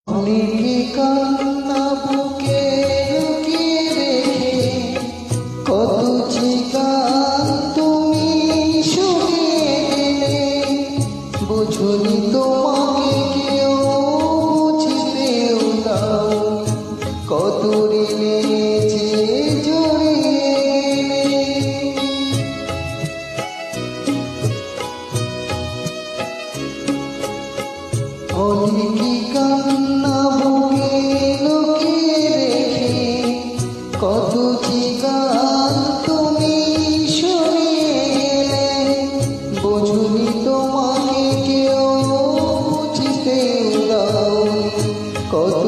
অনেকে কান্না বুকে লুকিয়ে রেখে কত যে গান তুমি শুনিয়ে দিলে, বুঝুনি তোমাকে কেউ বুঝতেও দাও, কত ঋণে যে জড়িয়ে গেলে। অনেকে কান্না বুকে লুকিয়ে রেখে কত যে গান তুমি শুনিয়ে গেলে, বুঝুনি তোমাকে কেউ বুঝতেও দাও, কত